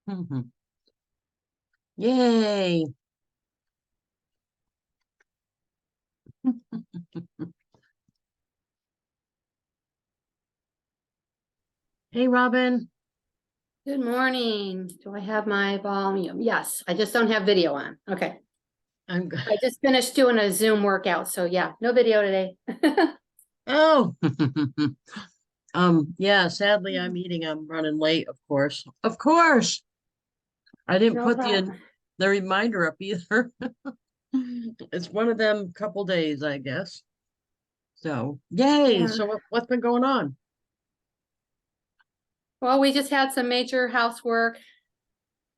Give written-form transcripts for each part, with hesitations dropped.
Mhm. Yay. Hey, Robin. Good morning. Do I have my volume? Yes, I just don't have video on. Okay. I'm good. I just finished doing a Zoom workout, so yeah, no video today. Oh, yeah, sadly I'm eating. I'm running late, of course. Of course. I didn't No put problem. the reminder up either. It's one of them couple days, I guess. So, yay. Yeah. So what's been going on? Well, we just had some major housework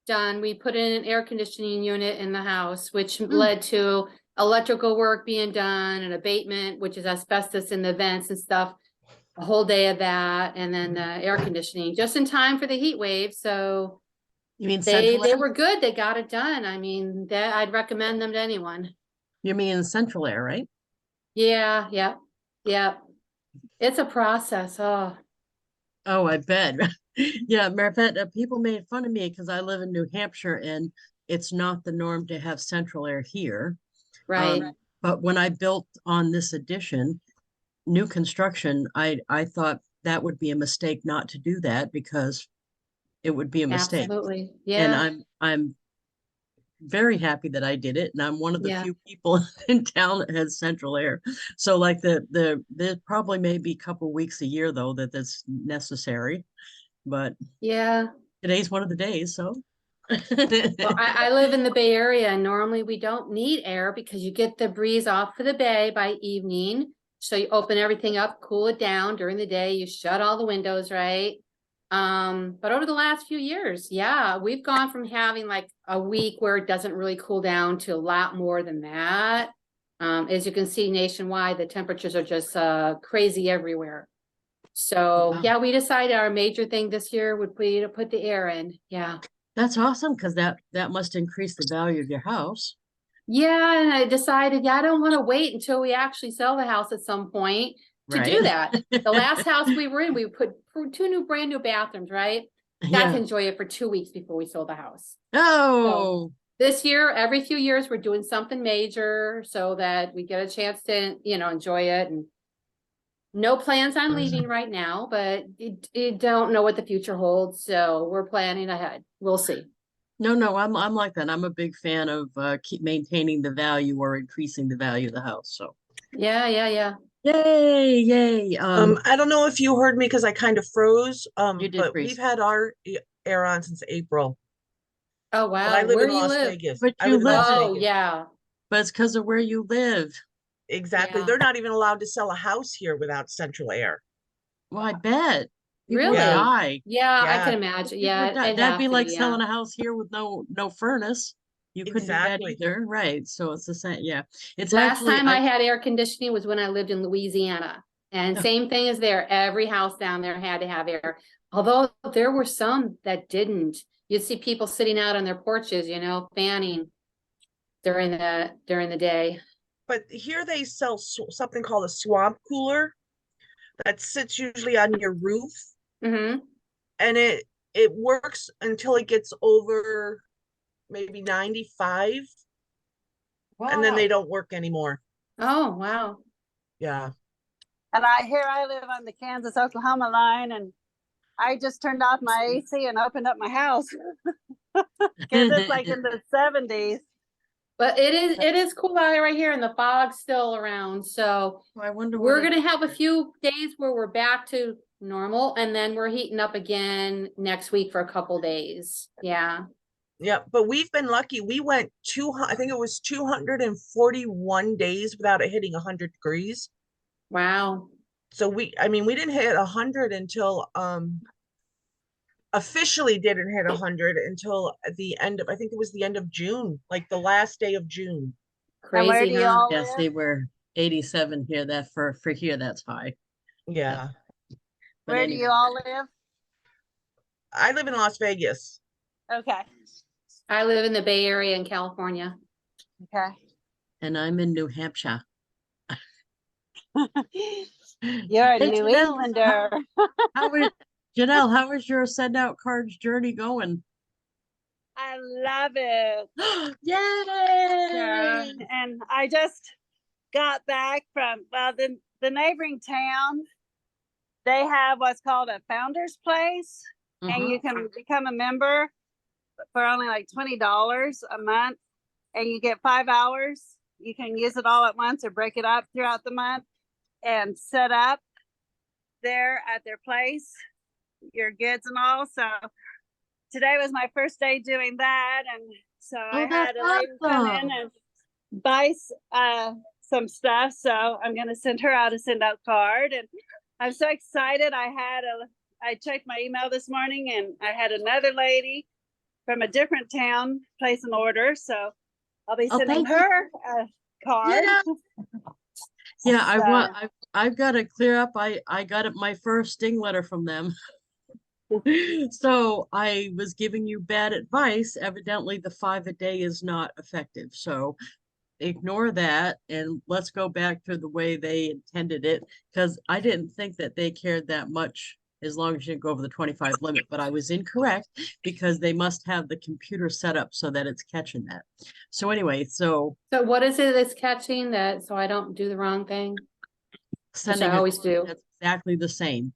done. We put in an air conditioning unit in the house, which Hmm. led to electrical work being done and abatement, which is asbestos in the vents and stuff. A whole day of that, and then the air conditioning just in time for the heat wave. So You mean they Central they Air? were good. They got it done. I mean, that I'd recommend them to anyone. You mean Central Air, right? Yeah, yeah, yeah. It's a process. Oh, Oh, I bet. Yeah, matter of fact, people made fun of me because I live in New Hampshire and it's not the norm to have central air here. right. But when I built on this addition, new construction, I thought that would be a mistake not to do that because it would be a mistake. Absolutely. And Yeah, I'm very happy that I did it. And I'm one of the yeah, few people in town that has central air. So like there probably may be a couple weeks a year though that's necessary. But yeah. today's one of the days, so. Well, I live in the Bay Area, and normally we don't need air because you get the breeze off of the bay by evening. So you open everything up, cool it down during the day. You shut all the windows, right? But over the last few years, yeah, we've gone from having like a week where it doesn't really cool down to a lot more than that. As you can see nationwide, the temperatures are just crazy everywhere. So Wow. yeah, we decided our major thing this year would be to put the air in. Yeah. That's awesome because that must increase the value of your house. Yeah, and I decided, yeah, I don't want to wait until we actually sell the house at some point to do Right. that. The last house we were in, we put two new brand new bathrooms, right? Got to Yeah. enjoy it for 2 weeks before we sold the house. So Oh, this year, every few years, we're doing something major so that we get a chance to, enjoy it. And no plans on leaving right now, but you don't know what the future holds. So we're planning ahead. We'll see. no, I'm like that. I'm a big fan of keep maintaining the value or increasing the value of the house. So Yeah, yeah, yeah. yay, yay. I don't know if you heard me because I kind of froze. You did But we've freeze. had our air on since April. Oh, But I wow. live Where in do you Las live? Vegas. But I you live in live Las in, Oh, Vegas. yeah. but it's because of where you live. Exactly. Yeah. They're not even allowed to sell a house here without central air. Well, I bet people would Yeah. Really? die. Yeah, I can Yeah, imagine. People would Yeah, die. it'd That'd have be to like be, yeah. selling a house here with no furnace. You couldn't do that exactly. either, right? So it's the same. Yeah, it's Last actually time I had air conditioning was when I lived in Louisiana. And oh, same thing as there. Every house down there had to have air. Although there were some that didn't. You'd see people sitting out on their porches, fanning during the day. But here they sell something called a swamp cooler that sits usually on your roof, Mm-hmm. and it works until it gets over maybe 95, and then they wow. don't work anymore. Oh, wow. Yeah. And I live on the Kansas Oklahoma line, and I just turned off my AC and opened up my house because it's like in the 70s. But it is cool out right here and the fog's still around. So I wonder what we're it. gonna have a few days where we're back to normal and then we're heating up again next week for a couple days. Yeah. Yeah, but we've been lucky. We went I think it was 241 days without it hitting 100 degrees. Wow. So I mean, we didn't hit 100 until officially didn't hit 100 until the end of, I think it was the end of June, like the last day of June. And where Crazy, do you huh? all Yes, live? they were 87 here. That for here, that's high. Yeah. But Where do you anyway, all live? I live in Las Vegas. Okay. I live in the Bay Area in California. Okay. and I'm in New Hampshire. You're a Hey, New Janelle, Englander. how is Janelle? How is your send out cards journey going? I love it. Yay! And I just got back from, well, the neighboring town. They have what's called a founder's place, and you can become a member for only like $20 a month, and you get 5 hours. You can use it all at once or break it up throughout the month and set up there at their place, your goods and all. So today was my first day doing that, and so I had a lady come in and buy some stuff. So I'm gonna send her out a send out card, and I'm so excited. I checked my email this morning, and I had another lady from a different town place an order. So I'll be sending her a card. Yeah, I've got to clear up. I got my first sting letter from them. So I was giving you bad advice. Evidently, the 5 a day is not effective. So ignore that and let's go back to the way they intended it, because I didn't think that they cared that much as long as you didn't go over the 25 limit, but I was incorrect because they must have the computer set up so that it's catching that. So anyway, so what is it that's catching that, so I don't do the wrong thing? sending I always do. that's exactly the same.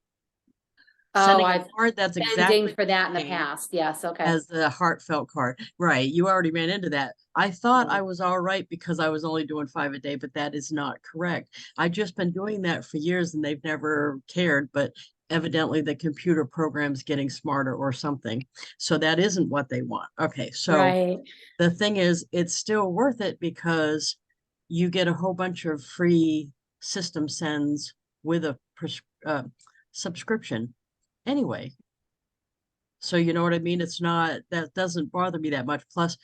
Oh, Sending a I've card that's been exactly dinged for that in the same past. Yes, okay. as the heartfelt card. Right. You already ran into that. I thought I was all right because I was only doing 5 a day, but that is not correct. I've just been doing that for years and they've never cared, but evidently the computer program's getting smarter or something. So that isn't what they want. Okay. So Right. the thing is, it's still worth it because you get a whole bunch of free system sends with a subscription anyway. So you know what I mean? It's not, that doesn't bother me that much. Plus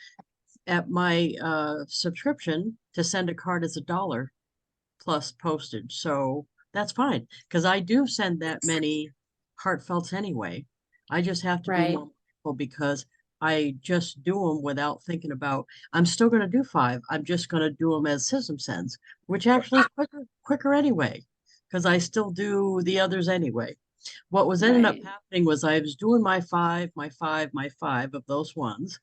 at my subscription to send a card is $1 plus postage. So that's fine. Because I do send that many heartfelts anyway. I just have to be Right. more mindful because I just do them without thinking about, I'm still going to do 5. I'm just going to do them as system sends, which actually is quicker anyway, because I still do the others anyway. What was ended up happening was I was doing my 5 of those ones.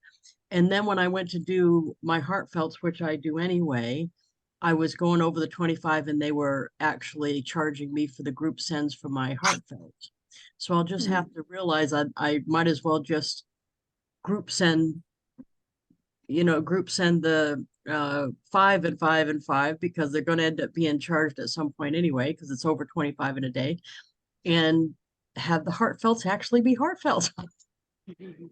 And then when I went to do my heartfelts, which I do anyway, I was going over the 25 and they were actually charging me for the group sends for my heartfelts. So I'll just have to realize I might as well just group send the 5 and 5 and 5, because they're going to end up being charged at some point anyway, because it's over 25 in a day, and have the heartfelts actually be heartfelt.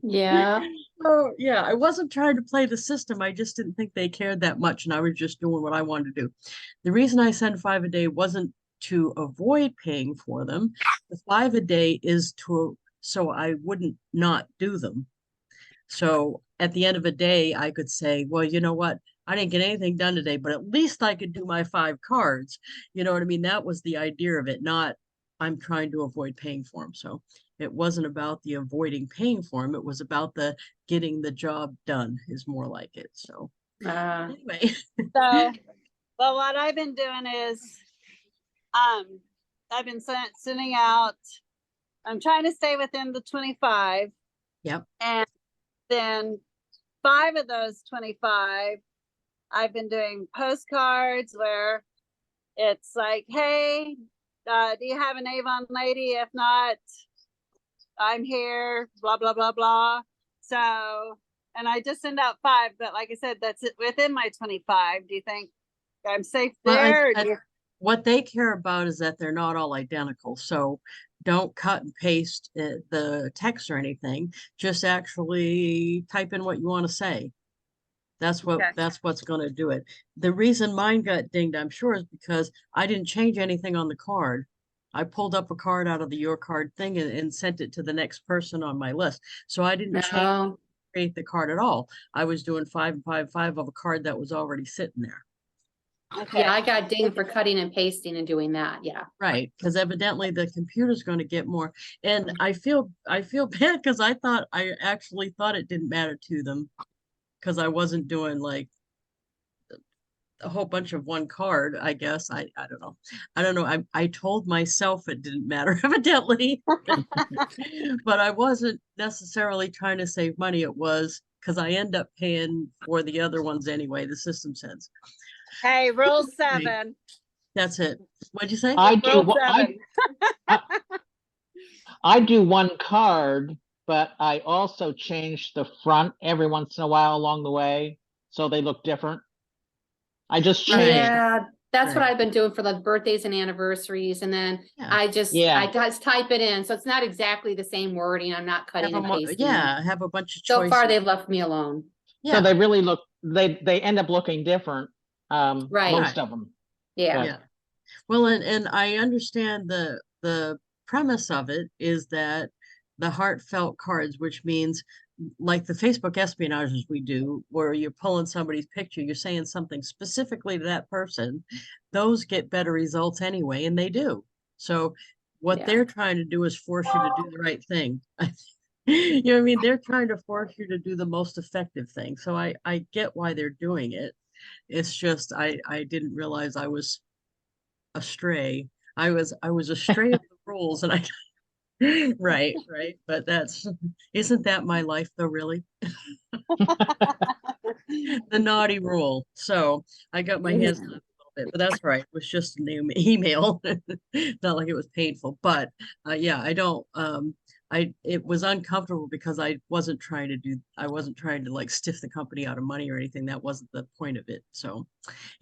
Yeah. Oh yeah, I wasn't trying to play the system. I just didn't think they cared that much, and I was just doing what I wanted to do. The reason I send 5 a day wasn't to avoid paying for them. The 5 a day is so I wouldn't not do them. So at the end of a day, I could say, well, you know what? I didn't get anything done today, but at least I could do my 5 cards. You know what I mean? That was the idea of it, not I'm trying to avoid paying for them. So it wasn't about the avoiding paying for them. It was about the getting the job done is more like it. So anyway. So, well, what I've been doing is, I've been sending out, I'm trying to stay within the 25. Yep. And then 5 of those 25, I've been doing postcards where it's like, hey, do you have an Avon lady? If not, I'm here, blah, blah, blah, blah. So, and I just send out 5, but like I said, that's it within my 25. Do you think I'm safe there? Well, what they care about is that they're not all identical. So don't cut and paste the text or anything. Just actually type in what you want to say. That's what's going to do it. The reason mine got dinged, I'm sure, is because I didn't change anything on the card. I pulled up a card out of the your card thing and sent it to the next person on my list. So I didn't create the card at all. I was doing 5 and 5, 5 of a card that was already sitting there. Okay. Yeah, I got dinged for cutting and pasting and doing that. Yeah. Right, because evidently the computer's going to get more. And I feel bad because I actually thought it didn't matter to them because I wasn't doing like a whole bunch of one card, I guess. I don't know. I told myself it didn't matter evidently, but I wasn't necessarily trying to save money. It was because I end up paying for the other ones anyway, the system sends. Hey, rule 7. That's it. What'd you say? I do, Rule one- 7. I do one card, but I also change the front every once in a while along the way, so they look different. I just Right. change. Yeah, that's what Right. I've been doing for like birthdays and anniversaries, and then Yeah. I Yeah. just type it in, so it's not exactly the same wording. I'm not cutting and pasting. Yeah, have a bunch of So choices. far, they've left me alone. Yeah. So they really look, they end up looking different, Right. most of them. Yeah. Yeah. Well, and I understand the premise of it is that the heartfelt cards, which means like the Facebook espionages we do, where you're pulling somebody's picture, you're saying something specifically to that person, those get better results anyway, and they do. So what Yeah. they're trying to do is force you to do the right thing. You know what I mean? They're trying to force you to do the most effective thing. So I get why they're doing it. It's just I didn't realize I was astray. I was astray of the rules, and I right, but isn't that my life though, really? The naughty rule. So I got my hands on it a little bit, but that's right. It was just a new email. Not like it was painful, but yeah, I don't it was uncomfortable because I wasn't trying to like stiff the company out of money or anything. That wasn't the point of it. So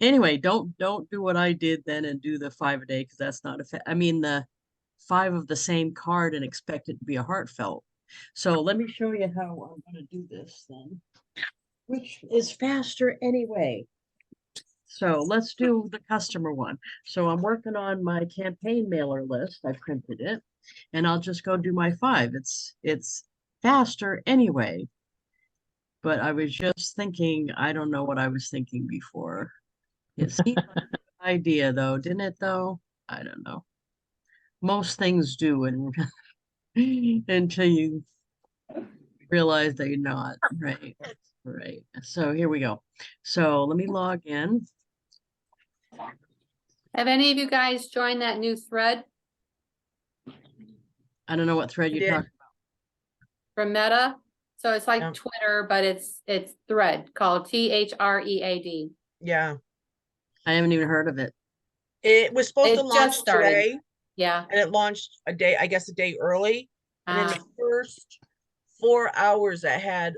anyway, don't do what I did then and do the 5 a day, because that's not I mean the 5 of the same card and expect it to be a heartfelt. So let me show you how I'm going to do this then, which is faster anyway. So let's do the customer one. So I'm working on my campaign mailer list. I printed it, and I'll just go do my 5. It's faster anyway. But I was just thinking, I don't know what I was thinking before. It seemed like a good idea though, didn't it though? I don't know. Most things do, and until you realize they're not, right? Right. So here we go. So let me log in. Have any of you guys joined that new thread I don't know what thread I you're did. talking from Meta? So it's like Yeah. Twitter, but it's thread called THREAD. Yeah. about. I haven't even heard of it. It was supposed It to just launch started. today, Yeah. and it launched a day early. And in the Uh, first 4 hours, it had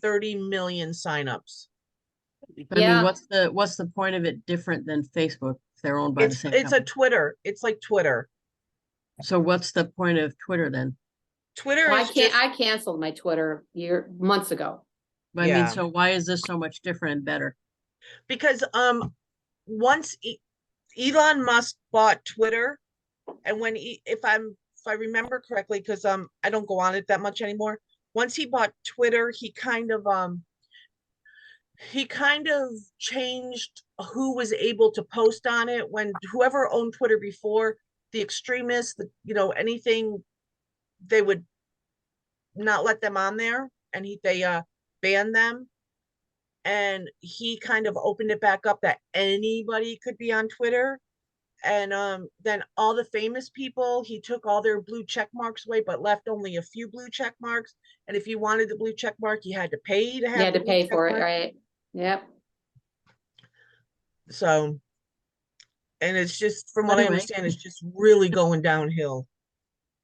30 million signups. But I Yeah. mean, what's the point of it different than Facebook if they're owned by the same It's a company? Twitter. It's like Twitter. So what's the point of Twitter then? Twitter I is just, I canceled my Twitter months ago. I mean, Yeah. so why is this so much different and better? because once Elon Musk bought Twitter, and when if I remember correctly, because I don't go on it that much anymore. Once he bought Twitter, he kind of changed who was able to post on it. When whoever owned Twitter before, the extremists, anything, they would not let them on there, and they banned them. And he kind of opened it back up that anybody could be on Twitter. And then all the famous people, he took all their blue check marks away, but left only a few blue check marks. And if you wanted the blue check mark, you had to pay to have You had the to blue pay check for it, mark. right? Yep. So, and it's just, from what I Anyway. understand, it's just really going downhill.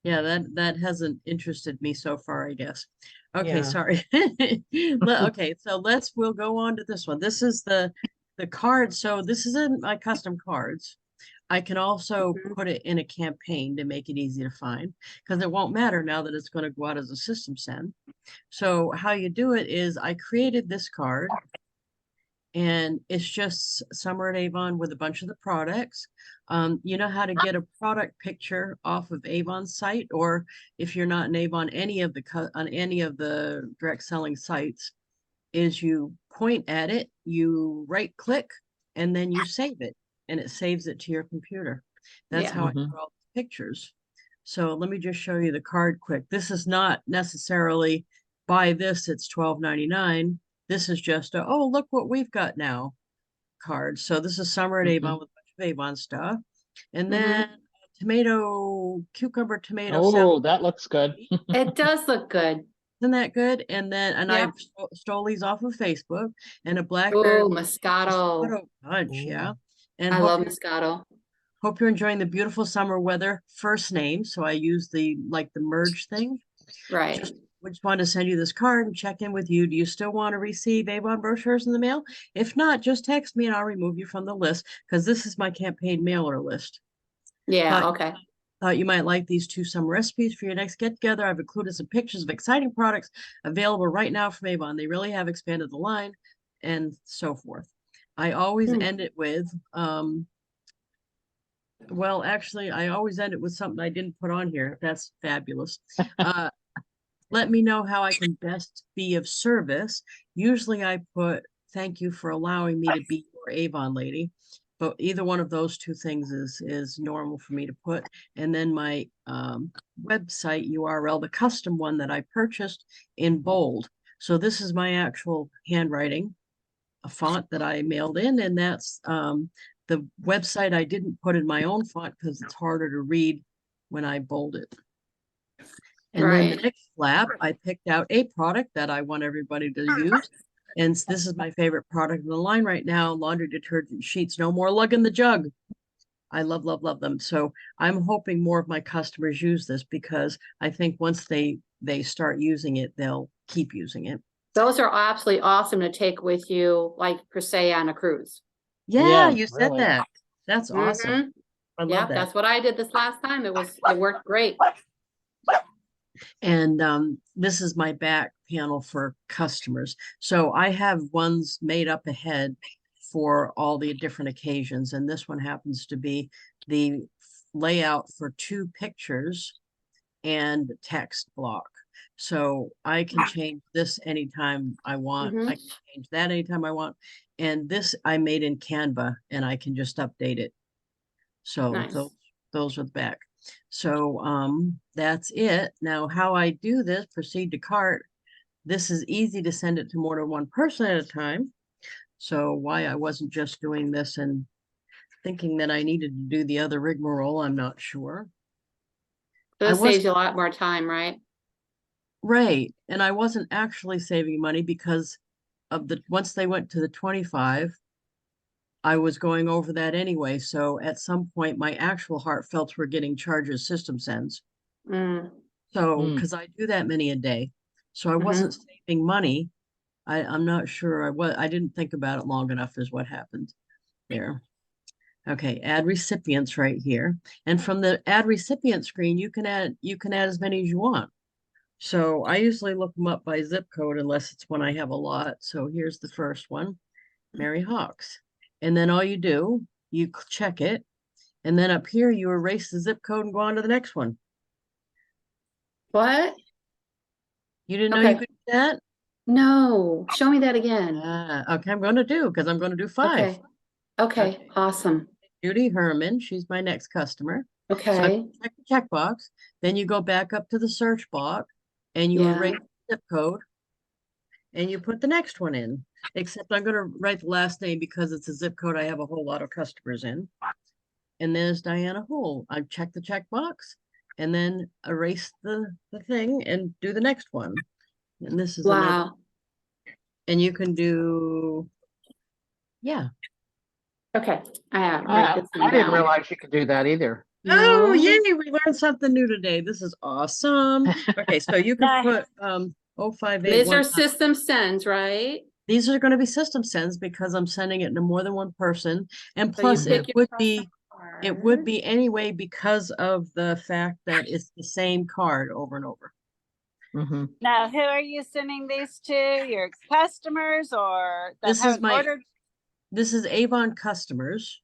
Yeah, that hasn't interested me so far, I guess. Okay, Yeah. sorry. Okay, so we'll go on to this one. This is the card. So this isn't my custom cards. I can also Mhm. put it in a campaign to make it easy to find, because it won't matter now that it's going to go out as a system send. So how you do it is I created this card, and it's just Summer at Avon with a bunch of the products. You know how to get a product picture off of Avon's site, or if you're not in Avon, on any of the direct selling sites, is you point at it, you right click, and then you save it, and it saves it to your computer. That's Yeah. how I Mhm. put all the pictures. So let me just show you the card quick. This is not necessarily buy this, it's $12.99. This is just oh, look what we've got now card. So this is Summer at Avon with a bunch of Avon stuff. And then cucumber tomato salad. Oh, that looks good. It does look good. Isn't that good? And then, and I Yeah. stole these off of Facebook, and a blackberry Oh, Moscato. Moscato punch, yeah. Ooh. And I love hope Moscato. you're enjoying the beautiful summer weather. First name, so I use the merge thing. Right. Just wanted to send you this card and check in with you. Do you still want to receive Avon brochures in the mail? If not, just text me and I'll remove you from the list, because this is my campaign mailer list. Yeah, Thought okay. Thought you might like these 2 summer recipes for your next get together. I've included some pictures of exciting products available right now from Avon. They really have expanded the line and so forth. I always Hmm. end it with, well, actually, I always end it with something I didn't put on here. That's fabulous. Let me know how I can best be of service. Usually I put, thank you for allowing me to be your Avon lady. But either one of those 2 things is normal for me to put. And then my website URL, the custom one that I purchased in bold. So this is my actual handwriting, a font that I mailed in, and that's the website I didn't put in my own font because it's harder to read when I bold it. And then the Right. next flap, I picked out a product that I want everybody to use. And this is my favorite product in the line right now, laundry detergent sheets. No more lugging the jug. I love, love, love them. So I'm hoping more of my customers use this, because I think once they start using it, they'll keep using it. Those are absolutely awesome to take with you, like per se on a cruise. Yeah, Yeah, you said really. that. That's awesome. Mhm. I love Yeah, that. that's what I did this last time. It worked great. And this is my back panel for customers. So I have ones made up ahead for all the different occasions. And this one happens to be the layout for 2 pictures and text block. So I can change this anytime I want. I Mhm. can change that anytime I want. And this I made in Canva, and I can just update it. So Nice. those are the back. So that's it. Now, how I do this, proceed to cart. This is easy to send it to more than one person at a time. So why I wasn't just doing this and thinking that I needed to do the other rigmarole, I'm not sure. I This was saves you a lot more time, right? right, and I wasn't actually saving money because of once they went to the 25, I was going over that anyway. So at some point, my actual heartfelts were getting charges system sends. Mm. So, Mm. because I do that many a day, so I wasn't Mhm. saving money. I'm not sure I didn't think about it long enough is what happened there. Okay, add recipients right here. And from the add recipient screen, you can add as many as you want. So I usually look them up by zip code unless it's when I have a lot. So here's the first one, Mary Hawks. And then all you do, you check it. And then up here, you erase the zip code and go on to the next one. What? You didn't know you Okay. could do that? No, show me that again. Okay, I'm going to do, because I'm going to do 5. Okay. Okay, Okay. awesome. Judy Herman, she's my next customer. So I Okay, check the checkbox, then you go back up to the search box and you yeah, erase the zip code and you put the next one in. Except I'm going to write the last name because it's a zip code I have a whole lot of customers in. And there's Diana Hull. I check the checkbox and then erase the thing and do the next one. And this is another, wow. and you can do, yeah. Okay, I have, write this I one didn't down. realize you could do that either. Oh, No, yay, we learned something new today. This is awesome. Okay, so you can Nice. put these 0581. are system sends, right? These are going to be system sends because I'm sending it to more than one person. And So you plus pick it your would card. be anyway because of the fact that it's the same card over and over. Mhm. Now, who are you sending these to? Your customers or that This is haven't my ordered? this is Avon customers,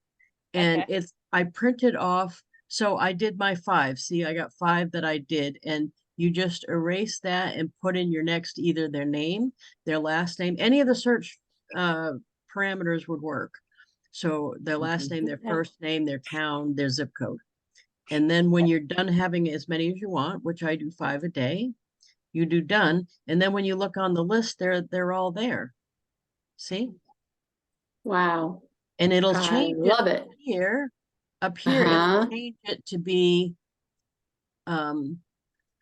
and Okay. I printed off, so I did my 5. See, I got 5 that I did, and you just erase that and put in your next, either their name, their last name, any of the search parameters would work. So their last name, their Okay. first name, their town, their zip code. And then when you're done having as many as you want, which I do 5 a day, you do done. And then when you look on the list, they're all there. See? Wow, And it'll I change it love it. here. Up here, it'll Uh-huh. change it to be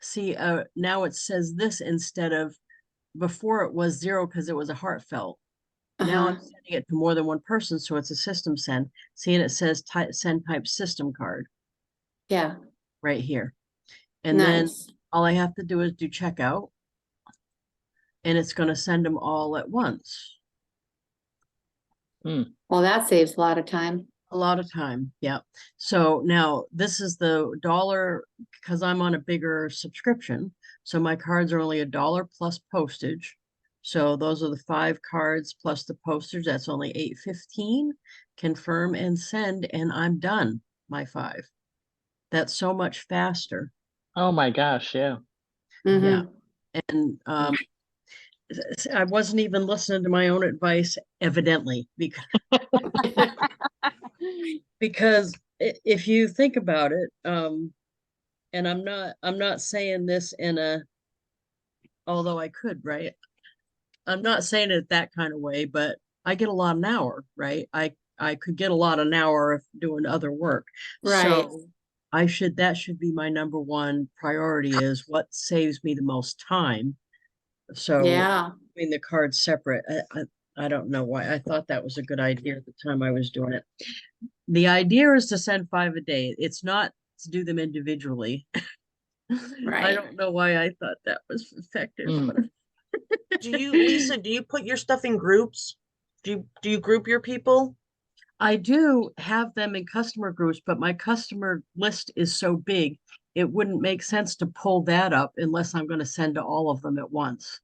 See, now it says this instead of, before it was 0 because it was a heartfelt. Now I'm Uh-huh. sending it to more than one person, so it's a system send. See, and it says send type system card Yeah, right here. And then nice. all I have to do is do checkout, and it's going to send them all at once. Well, that saves a lot of time. A lot of time, yeah. So now this is the dollar, because I'm on a bigger subscription. So my cards are only $1 plus postage. So those are the 5 cards plus the postage. That's only $8.15. Confirm and send, and I'm done. My 5. That's so much faster. Oh my gosh, yeah. Yeah. Mhm. And I wasn't even listening to my own advice, evidently, because if you think about it, and I'm not saying this in a, although I could, right? I'm not saying it that kind of way, but I get a lot an hour, right? I could get a lot an hour if doing other work. Right. So that should be my number one priority, is what saves me the most time. So Yeah. doing the cards separate, I don't know why. I thought that was a good idea at the time I was doing it. The idea is to send 5 a day. It's not to do them individually. I Right. don't know why I thought that was effective, Mm. but Do you, Lisa, do you put your stuff in groups? Do you group your people? I do have them in customer groups, but my customer list is so big, it wouldn't make sense to pull that up unless I'm going to send to all of them at once.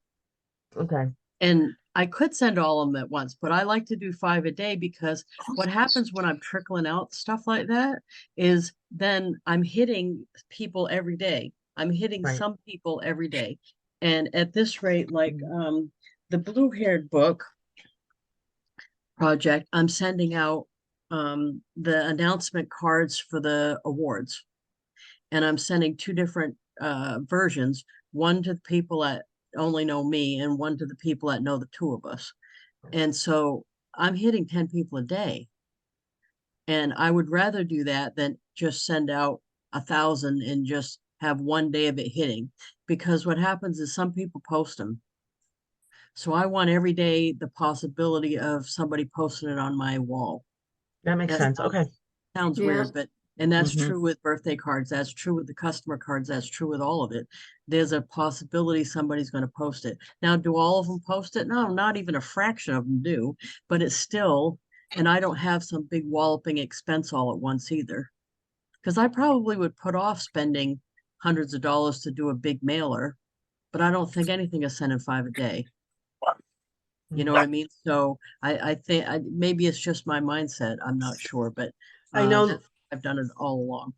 Okay. And I could send all of them at once, but I like to do 5 a day, because what happens when I'm trickling out stuff like that is then I'm hitting people every day. I'm hitting Right. some people every day. And at this rate, like the blue haired book project, I'm sending out the announcement cards for the awards. And I'm sending 2 different versions, one to the people that only know me and one to the people that know the 2 of us. And so I'm hitting 10 people a day. And I would rather do that than just send out 1,000 and just have one day of it hitting. Because what happens is some people post them. So I want every day the possibility of somebody posting it on my wall. That makes That sense. Okay. sounds Yeah. weird, but and that's Mhm. true with birthday cards. That's true with the customer cards. That's true with all of it. There's a possibility somebody's going to post it. Now, do all of them post it? No, not even a fraction of them do, but it's still, and I don't have some big walloping expense all at once either. Because I probably would put off spending hundreds of dollars to do a big mailer, but I don't think anything is sending 5 a day. You know what I mean? So I think maybe it's just my mindset. I'm not sure, but I know, I've done it all along.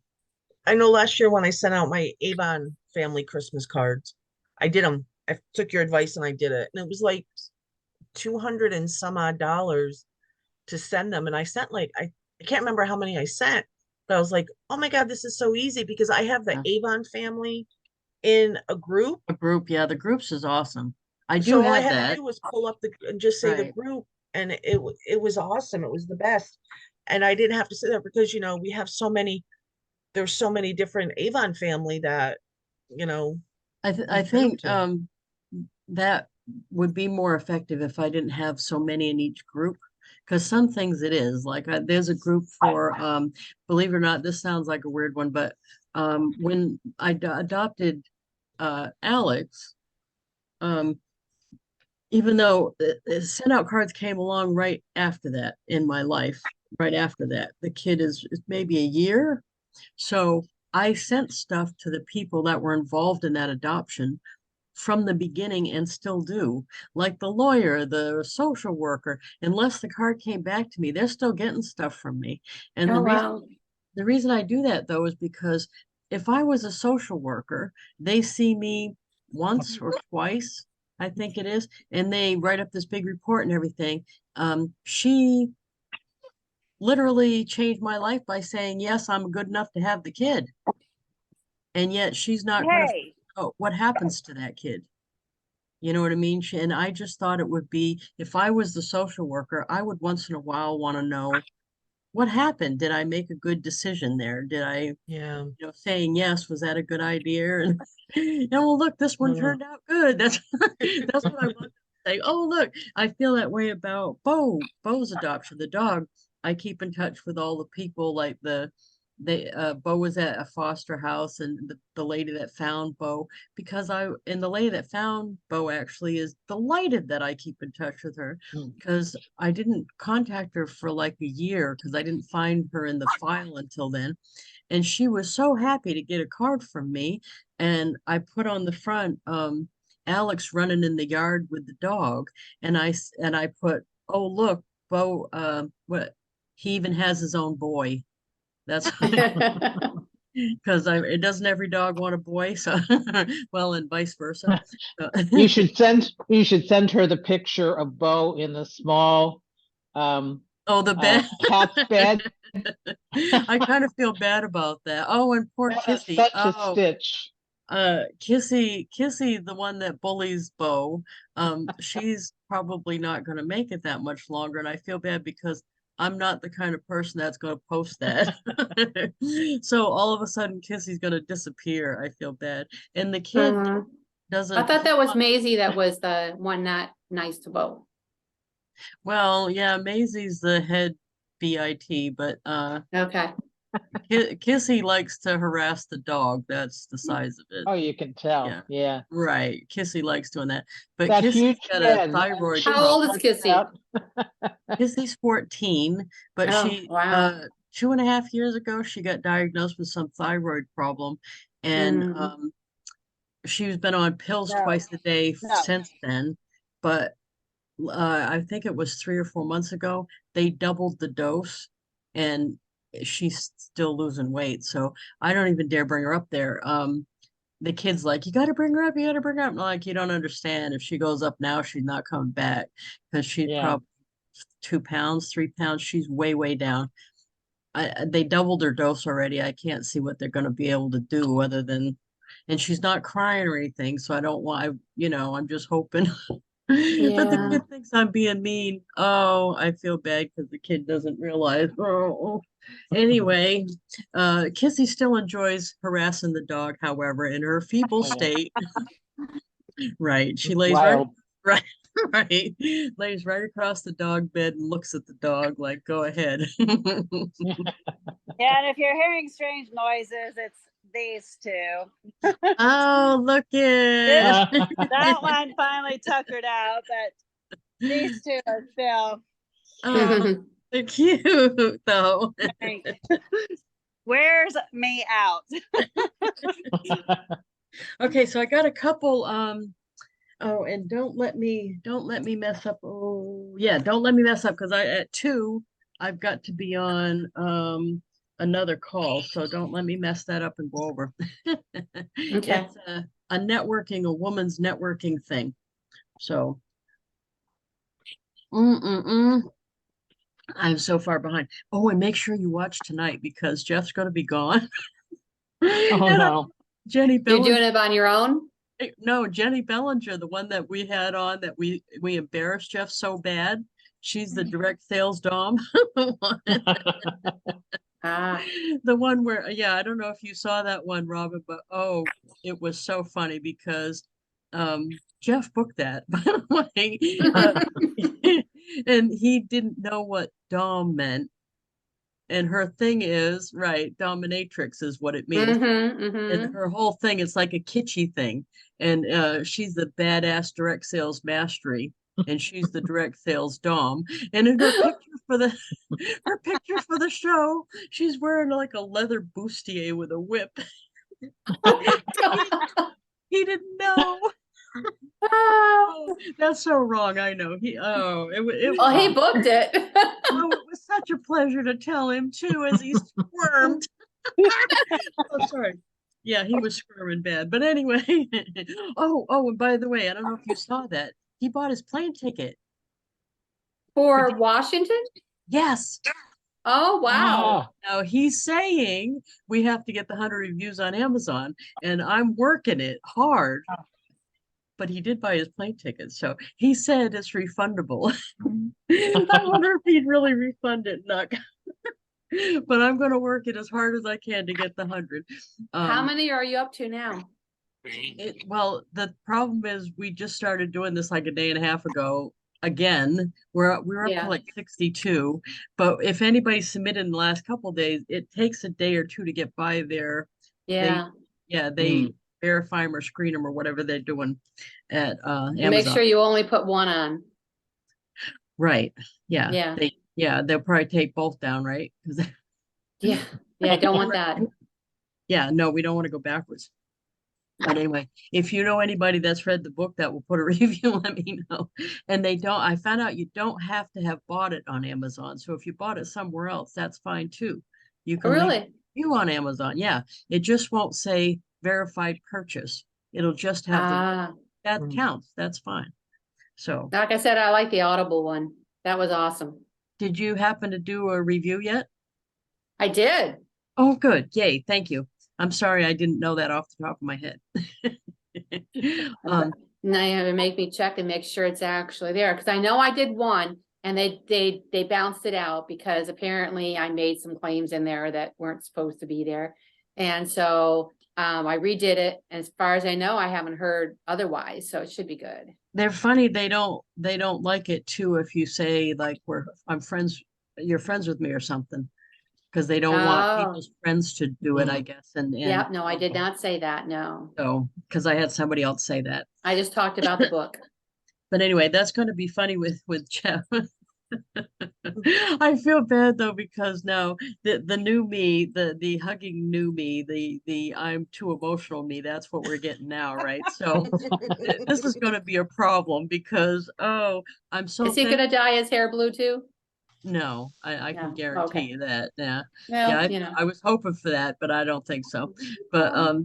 I know last year when I sent out my Avon family Christmas cards, I did them. I took your advice and I did it. And it was like 200 and some odd dollars to send them. And I sent like, I can't remember how many I sent, but I was like, oh my God, this is so easy, because I have the Yeah. Avon family in a group. A group, yeah, the groups is awesome. I do So all I have had to that. do was pull up and just say the Right. group, and it was awesome. It was the best. And I didn't have to sit there because, we have so many, there's so many different Avon family that, you know, I we send them think to. that would be more effective if I didn't have so many in each group. Because some things it is like there's a group for believe it or not, this sounds like a weird one, but when I adopted Alex, um, even though SendOutCards came along right after that in my life, right after that, the kid is maybe a year. So I sent stuff to the people that were involved in that adoption from the beginning and still do, like the lawyer, the social worker. Unless the card came back to me, they're still getting stuff from me. And Oh, wow. the reason I do that though is because if I was a social worker, they see me once or twice, I think it is, and they write up this big report and everything. She literally changed my life by saying, yes, I'm good enough to have the kid. And yet she's not going to, Hey, what happens to that kid? You know what I mean? And I just thought it would be, if I was the social worker, I would once in a while want to know what happened? Did I make a good decision there? Did I, Yeah. saying yes, was that a good idea? And well, look, this one turned out good. That's that's what I want to say. Oh, look, I feel that way about Bo's adoption, the dog. I keep in touch with all the people, like Bo was at a foster house, and the lady that found Bo, and the lady that found Bo actually is delighted that I keep in touch with her, because I didn't contact her for like a year because I didn't find her in the file until then. And she was so happy to get a card from me. And I put on the front, Alex running in the yard with the dog. And I put, oh, look, Bo, what, he even has his own boy. That's because it doesn't every dog want a boy, so well, and vice versa. You should send her the picture of Bo in the small Oh, the bed. cat's bed. I kind of feel bad about that. Oh, and poor That is Kissy. such a Oh, stitch. Kissy, the one that bullies Bo, she's probably not going to make it that much longer, and I feel bad because I'm not the kind of person that's going to post that. So all of a sudden, Kissy's going to disappear. I feel bad, and the kid Mhm. doesn't. I thought that was Maisie that was the one not nice to Bo. Well, yeah, Maisie's the head BIT, but Okay. Kissy likes to harass the dog. That's the size of it. Oh, you can tell. Yeah. Yeah. Right. Kissy likes doing that. But That Kissy's huge got head, a man. thyroid How problem. old is Kissy? Kissy's 14, but Oh, she wow. 2.5 years ago she got diagnosed with some thyroid problem, and Mm. she's been on pills No, twice a day no. since then. But I think it was 3 or 4 months ago, they doubled the dose, and she's still losing weight. So I don't even dare bring her up there. The kid's like, you got to bring her up, you got to bring her up. I'm like, you don't understand. If she goes up now, she's not coming back, because she's Yeah. probably 2 pounds, 3 pounds. She's way down. They doubled her dose already. I can't see what they're going to be able to do other than, and she's not crying or anything. So I don't want, I'm just hoping. But the Yeah. kid thinks I'm being mean. Oh, I feel bad because the kid doesn't realize. Oh. Anyway, Kissy still enjoys harassing the dog, however, in her feeble Oh, yeah. state. Right. She lays right, Wild. right, right. Lays right across the dog bed and looks at the dog like, go ahead. Yeah, and if you're hearing strange noises, it's these two. Oh, look This- it. That one finally tuckered out, but these two are still. Oh, they're cute though. Wears me out. Okay, so I got a couple oh, and don't let me mess up. Oh, yeah, don't let me mess up, because at 2 I've got to be on another call, so don't let me mess that up and go over. Okay. It's a woman's networking thing. So I'm so far behind. Oh, and make sure you watch tonight, because Jeff's going to be gone. Oh, And no. Jenny You're Bellinger. doing it on your own? No, Jenny Bellinger, the one that we had on that we embarrassed Jeff so bad. She's the direct sales dom. Ah. The one where, yeah, I don't know if you saw that one, Robin, but oh, it was so funny because Jeff booked that, by the way. And he didn't know what dom meant. And her thing is, right, dominatrix is what it means. And her whole thing is like a kitschy thing. And she's the badass direct sales mastery, and she's the direct sales dom. And in her picture for the show, she's wearing like a leather bustier with a whip. He didn't know. Oh, that's so wrong. I know. Oh, he booked it. Oh, it was such a pleasure to tell him too, as he squirmed. Oh, sorry. Yeah, he was squirming bad. But anyway, and by the way, I don't know if you saw that. He bought his plane ticket. For Washington? Yes. Oh, wow. Now he's saying we have to get the 100 reviews on Amazon, and I'm working it hard. But he did buy his plane ticket, so he said it's refundable. I wonder if he'd really refund it. Not. But I'm gonna work it as hard as I can to get the 100. How many are you up to now? Well, the problem is we just started doing this like a day and a half ago. Again, we're up to Yeah. like 62. But if anybody submitted in the last couple of days, it takes a day or two to get by their Yeah, they verify them or screen them or whatever they're doing at and make sure Amazon. you only put one on. Right. Yeah. Yeah. They'll probably take both down, right? 'Cause Yeah, yeah, I don't want that. yeah, no, we don't want to go backwards. But anyway, if you know anybody that's read the book that will put a review, let me know. And they don't, I found out you don't have to have bought it on Amazon. So if you bought it somewhere else, that's fine too. You Oh, can leave a really? review on Amazon. Yeah. It just won't say verified purchase. It'll just have Ah, that counts. That's fine. So like I said, I like the Audible one. That was awesome. did you happen to do a review yet? I did. Oh, good. Yay. Thank you. I'm sorry I didn't know that off the top of my head. Now you have to make me check and make sure it's actually there, because I know I did one and they bounced it out because apparently I made some claims in there that weren't supposed to be there. And so I redid it. As far as I know, I haven't heard otherwise, so it should be good. They're funny. They don't like it too if you say like you're friends with me or something. Because they don't want Oh, people's friends to do it, I guess. yeah, no, I did not say that, no. So, because I had somebody else say that. I just talked about the book. But anyway, that's going to be funny with Jeff. I feel bad though because now the new me, the hugging new me, the I'm too emotional me, that's what we're getting now, right? So this is going to be a problem because I'm so Is he gonna dye his hair blue too? no, I No, can guarantee okay. you that. Yeah. Well, Yeah, you know. I was hoping for that, but I don't think so. But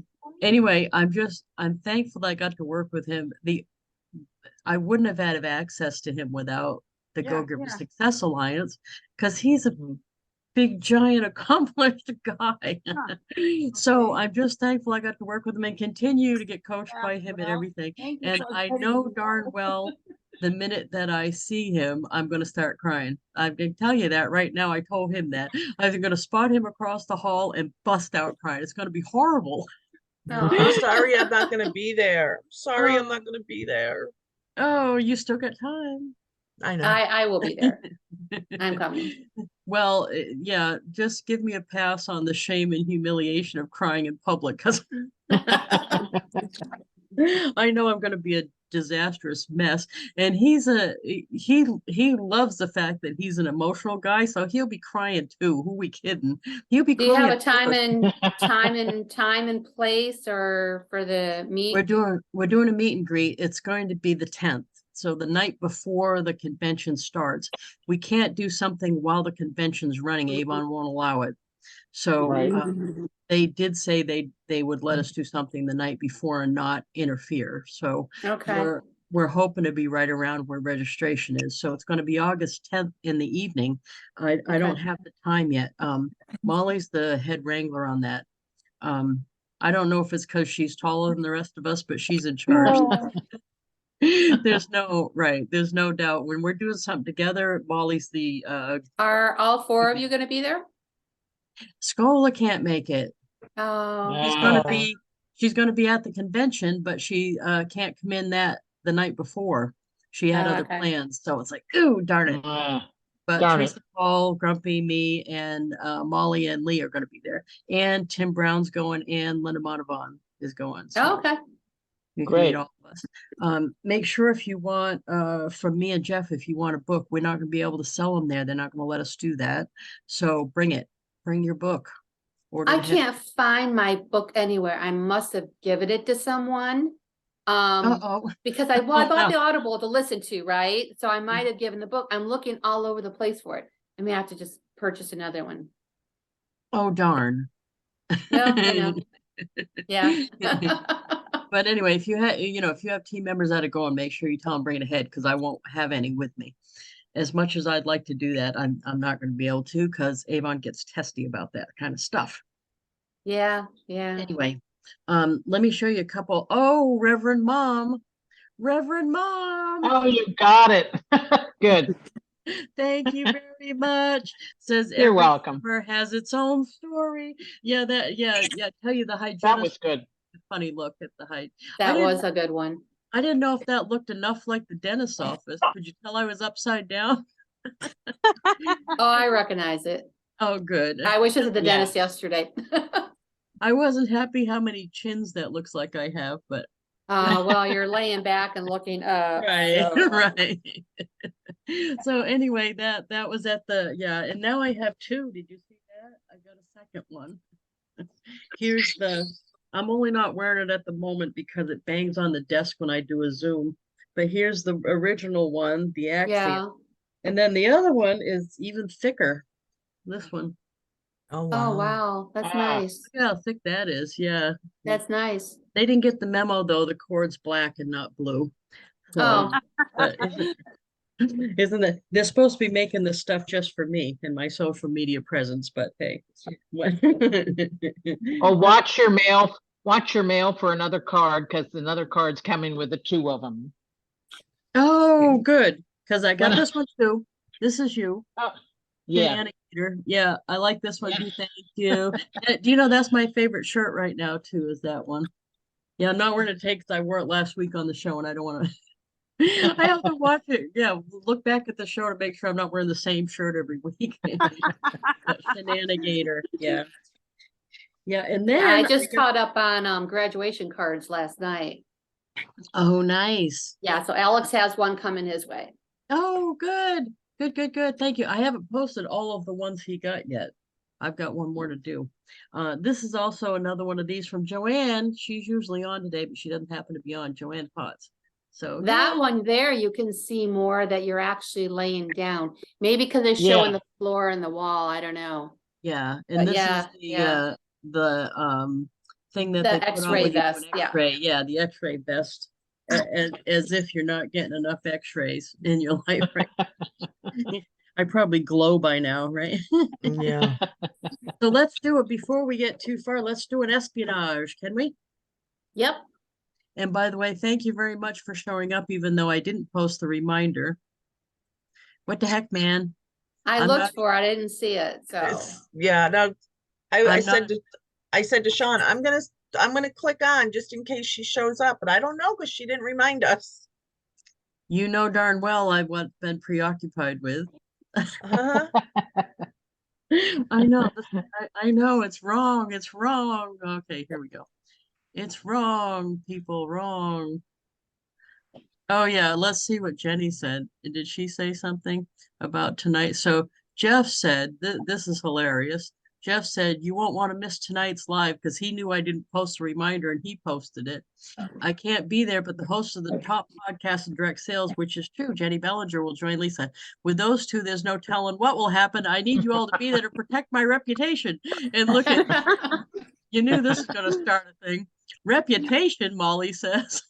anyway, I'm thankful I got to work with him. I wouldn't have had access to him without the Go Giver Success Alliance because he's a big, giant, accomplished guy. So I'm just thankful I got to work with him and continue to get coached by him and everything. And I know darn well the minute that I see him, I'm going to start crying. I can tell you that right now. I told him that. I'm going to spot him across the hall and bust out crying. It's going to be horrible. I'm sorry I'm not gonna be there. Sorry I'm not gonna be there. Oh, you still got time. I know. I will be there. I'm coming. Well, yeah, just give me a pass on the shame and humiliation of crying in public because I know I'm going to be a disastrous mess. And he loves the fact that he's an emotional guy, so he'll be crying too. Who we kidding? He'll be Do you have crying. a time and place or for the meet? We're doing a meet and greet. It's going to be the 10th. So the night before the convention starts. We can't do something while the convention's running. Avon won't allow it. So Right. they did say they would let us do something the night before and not interfere. So Okay, we're hoping to be right around where registration is. So it's going to be August 10th in the evening. I don't Okay. have the time yet. Molly's the head wrangler on that. I don't know if it's because she's taller than the rest of us, but she's in charge. There's no doubt when we're doing something together, Molly's the are all four of you gonna be there? Scola can't make it. Oh, She's gonna be at the convention, but she can't come in the night before. She had other okay. plans, so it's like, ooh, darn it. But darn it. Teresa, Paul, Grumpy, me, and Molly and Lee are gonna be there. And Tim Brown's going and Linda Montavon is going. So Okay, you can Great. meet all of us. Make sure if you want from me and Jeff, if you want a book, we're not gonna be able to sell them there. They're not gonna let us do that. So bring it. Bring your book. Order I it ahead. can't find my book anywhere. I must have given it to someone. Uh-oh. Because I Oh, bought no. the Audible to listen to, right? So I might have given the book. I'm looking all over the place for it. I may have to just purchase another one. Oh, darn. Well, I know. Yeah. But anyway, if you have team members that are going, make sure you tell them bring it ahead because I won't have any with me. As much as I'd like to do that, I'm not going to be able to because Avon gets testy about that kind of stuff. Yeah. Anyway, let me show you a couple. Oh, Reverend Mom. Oh, you got it. Good. Thank you very much. Says You're every welcome. summer has its own story. Yeah, I tell you the That hygienist, was good. funny look at the height. That didn't was a good one. I didn't know if that looked enough like the dentist's office. Could you tell I was upside down? Oh, I recognize it. Oh, good. I was just at the Yeah. dentist yesterday. I wasn't happy how many chins that looks like I have, but Well, you're laying back and looking up. right, so- right. So anyway, that was at the, yeah, and now I have two. Did you see that? I got a second one. Here's I'm only not wearing it at the moment because it bangs on the desk when I do a Zoom. But here's the original one, the accent. Yeah. And then the other one is even thicker. This one. Oh, Oh, wow. That's Ah. nice. Look how thick that is. Yeah. That's nice. They didn't get the memo though. The cord's black and not blue. So, Oh, but isn't it? They're supposed to be making this stuff just for me and my social media presence, but hey. Oh, watch your mail. Watch your mail for another card because another card's coming with the two of them. Oh, good. Because I got When I- this one too. This is you. Yeah. Shenanigator. Yeah, I like this one Yeah. too. Thank you. Do you know that's my favorite shirt right now too, is that one. Yeah, I'm not wearing it today because I wore it last week on the show and I don't want to. I have to watch it. Yeah, look back at the show to make sure I'm not wearing the same shirt every week. Shenanigator. Yeah. Yeah, and then I just caught up on graduation cards last night. oh, nice. Yeah, so Alex has one coming his way. Oh, good. Good, good, good. Thank you. I haven't posted all of the ones he got yet. I've got one more to do. This is also another one of these from Joanne. She's usually on today, but she doesn't happen to be on. Joanne Potts. So That yeah. one there, you can see more that you're actually laying down. Maybe because they're showing Yeah. the floor and the wall. I don't know. Yeah, But and this yeah, is yeah. the thing that The they put on X-ray when you do vest, an yeah. X-ray. Yeah, the X-ray vest. As if you're not getting enough X-rays in your life, right? I probably glow by now, right? Yeah. So let's do it before we get too far. Let's do an espionage, can we? Yep. And by the way, thank you very much for showing up, even though I didn't post the reminder. What the heck, man? I I'm looked not- for it. I didn't see it. So Yeah, no, I I'm said not- I said to Sean, I'm gonna click on just in case she shows up, but I don't know because she didn't remind us. You know darn well I've been preoccupied with. Uh-huh. I know. I know it's wrong. It's wrong. Okay, here we go. It's wrong, people, wrong. Oh yeah, let's see what Jenny said. Did she say something about tonight? So Jeff said, this is hilarious. Jeff said, you won't want to miss tonight's live because he knew I didn't post a reminder and he posted it. I can't be there, but the host of the top podcast in direct sales, which is true, Jenny Bellinger, will join Lisa. With those two, there's no telling what will happen. I need you all to be there to protect my reputation. And look at, you knew this was going to start a thing. Reputation, Molly says.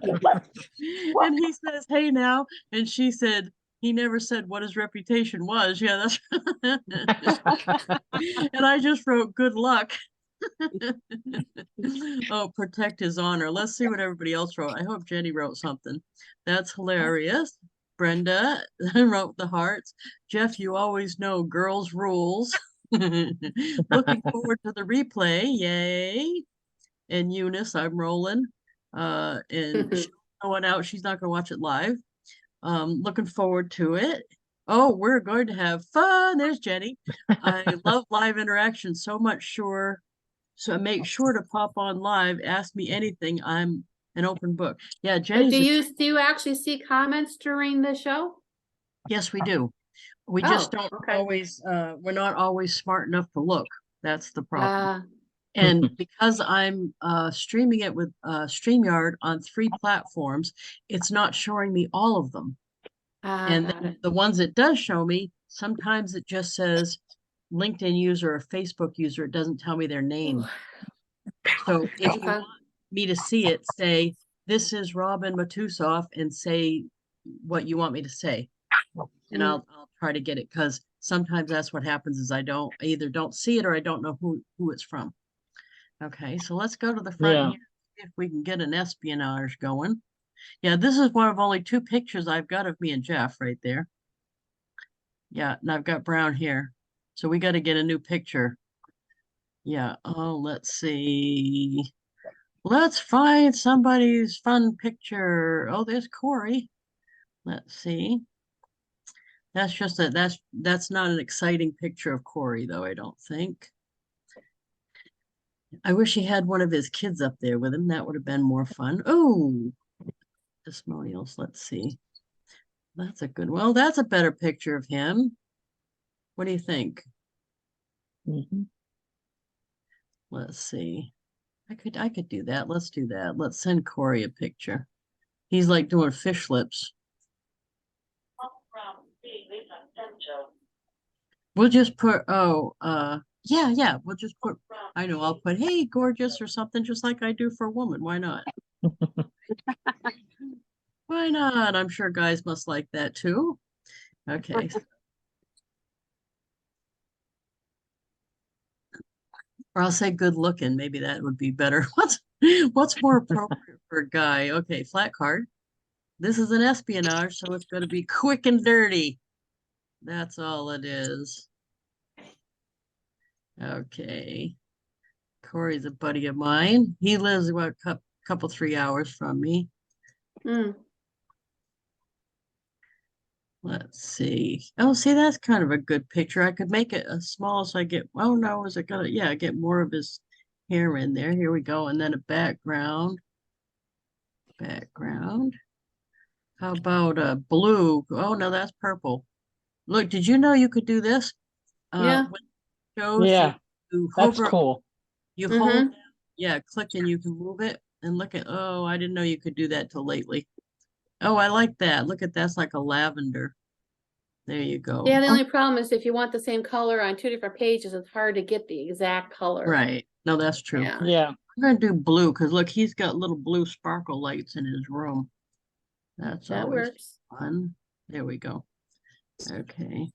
And he says, hey now. And she said, he never said what his reputation was. Yeah, that's and I just wrote good luck. Oh, protect his honor. Let's see what everybody else wrote. I hope Jenny wrote something. That's hilarious. Brenda wrote the hearts. Jeff, you always know girls rules. Looking forward to the replay. Yay. And Eunice, I'm rolling. And she's going out. She's not going to watch it live. Looking forward to it. Oh, we're going to have fun. There's Jenny. I love live interaction so much. Sure. So make sure to pop on live. Ask me anything. I'm an open book. Yeah, But Jenny's. do you actually see comments during the show? Yes, we do. We just Oh, don't okay. always, we're not always smart enough to look. That's the problem. Uh, And because I'm streaming it with StreamYard on 3 platforms, it's not showing me all of them. And got it. the ones it does show me, sometimes it just says LinkedIn user or Facebook user. It doesn't tell me their name. So if you Okay. want me to see it, say, this is Robin Matusoff, and say what you want me to say. And I'll try to get it, because sometimes that's what happens is I either don't see it or I don't know who it's from. Okay, so let's go to the front Yeah. here, see if we can get an espionage going. Yeah, this is one of only 2 pictures I've got of me and Jeff right there. Yeah, and I've got brown here. So we got to get a new picture. Yeah. Oh, let's see. Let's find somebody's fun picture. Oh, there's Corey. Let's see. That's just a that's not an exciting picture of Corey, though, I don't think. I wish he had one of his kids up there with him. That would have been more fun. Oh, testimonials. Let's see. That's a good. Well, that's a better picture of him. What do you think? Mhm. Let's see. I could do that. Let's do that. Let's send Corey a picture. He's like doing fish lips. We'll just put yeah, we'll just put I know I'll put hey gorgeous or something just like I do for a woman. Why not? Why not? I'm sure guys must like that too. Okay. Or I'll say good looking. Maybe that would be better. What's more appropriate for a guy? Okay, flat card. This is an espionage, so it's going to be quick and dirty. That's all it is. Okay. Corey's a buddy of mine. He lives about a couple 3 hours from me. Mm. Let's see. Oh, see, that's kind of a good picture. I could make it as small so I get, oh no, is it gonna, yeah, get more of his hair in there. Here we go. And then a background. Background. How about a blue? Oh no, that's purple. Look, did you know you could do this? Yeah. When it shows Yeah, you that's hover, cool. you Mhm. hold, yeah, click and you can move it. And look at, oh, I didn't know you could do that till lately. Oh, I like that. Look at that's like a lavender. There you go. Yeah, the Oh, only problem is if you want the same color on two different pages, it's hard to get the exact color. right. No, that's true. Yeah. Yeah, I'm gonna do blue because look, he's got little blue sparkle lights in his room. That's That always works. fun. There we go. Okay.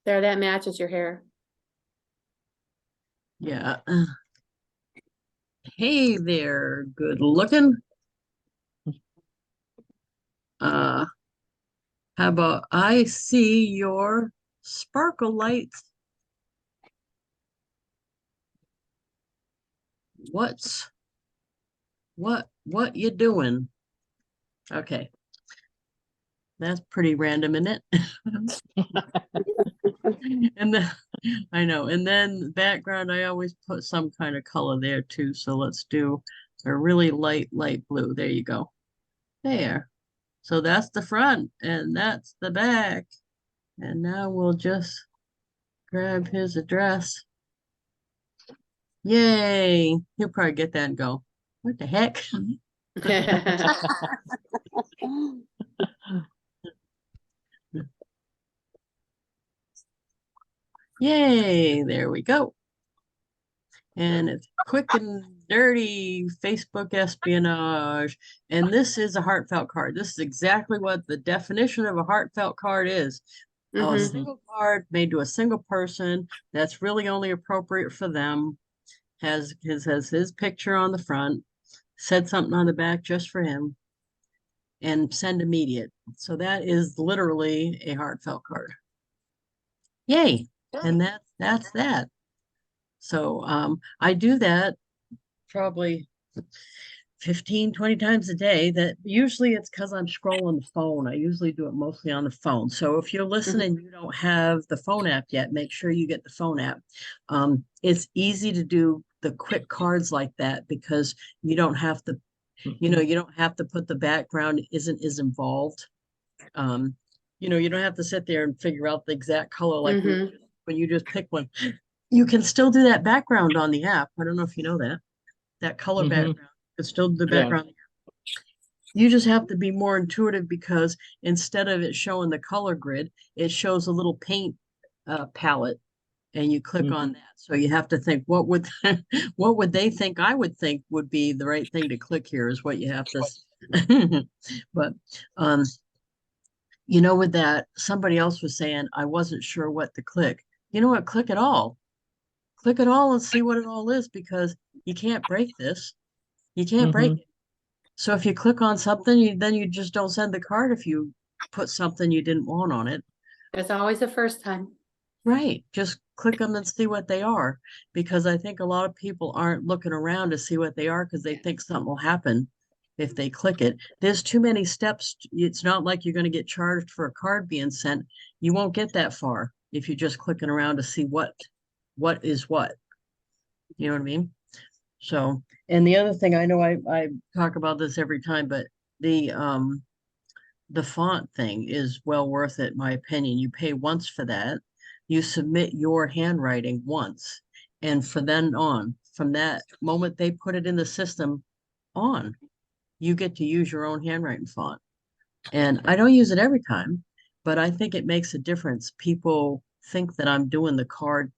There, that matches your hair. Yeah. Hey there, good looking. How about I see your sparkle lights? What you doing? Okay. That's pretty random, isn't it? And then I know, and then background, I always put some kind of color there too. So let's do a really light blue. There you go. There. So that's the front and that's the back. And now we'll just grab his address. Yay. He'll probably get that and go, what the heck? Yay. There we go. And it's quick and dirty Facebook espionage. And this is a heartfelt card. This is exactly what the definition of a heartfelt card is. A Mhm. single card made to a single person that's really only appropriate for them. Has his picture on the front, said something on the back just for him, and send immediate. So that is literally a heartfelt card. Yay. And that's that. So I do that probably 15, 20 times a day. That usually it's because I'm scrolling the phone. I usually do it mostly on the phone. So if you're listening, you don't have the phone app yet, make sure you get the phone app. It's easy to do the quick cards like that because you don't have to, you don't have to put the background isn't as involved. You don't have to sit there and figure out the exact color like when you just pick one. You can still do that background on the app. I don't know if you know that color background. It's still the Yeah. background. You just have to be more intuitive because instead of it showing the color grid, it shows a little paint palette and you click on that. So you have to think, what would what would they think I would think would be the right thing to click here is what you have to. But with that, somebody else was saying I wasn't sure what to click. You know what? Click it all. Click it all and see what it all is because you can't break this. You can't break it. So if you click on something, then you just don't send the card if you put something you didn't want on it. There's always a first time. Right, just click them and see what they are, because I think a lot of people aren't looking around to see what they are because they think something will happen if they click it. There's too many steps. It's not like you're going to get charged for a card being sent. You won't get that far if you're just clicking around to see what is what. You know what I mean? So, and the other thing, I know I talk about this every time, but the font thing is well worth it, in my opinion. You pay once for that. You submit your handwriting once, and from then on, from that moment they put it in the system on, you get to use your own handwriting font. And I don't use it every time, but I think it makes a difference. People think that I'm doing the card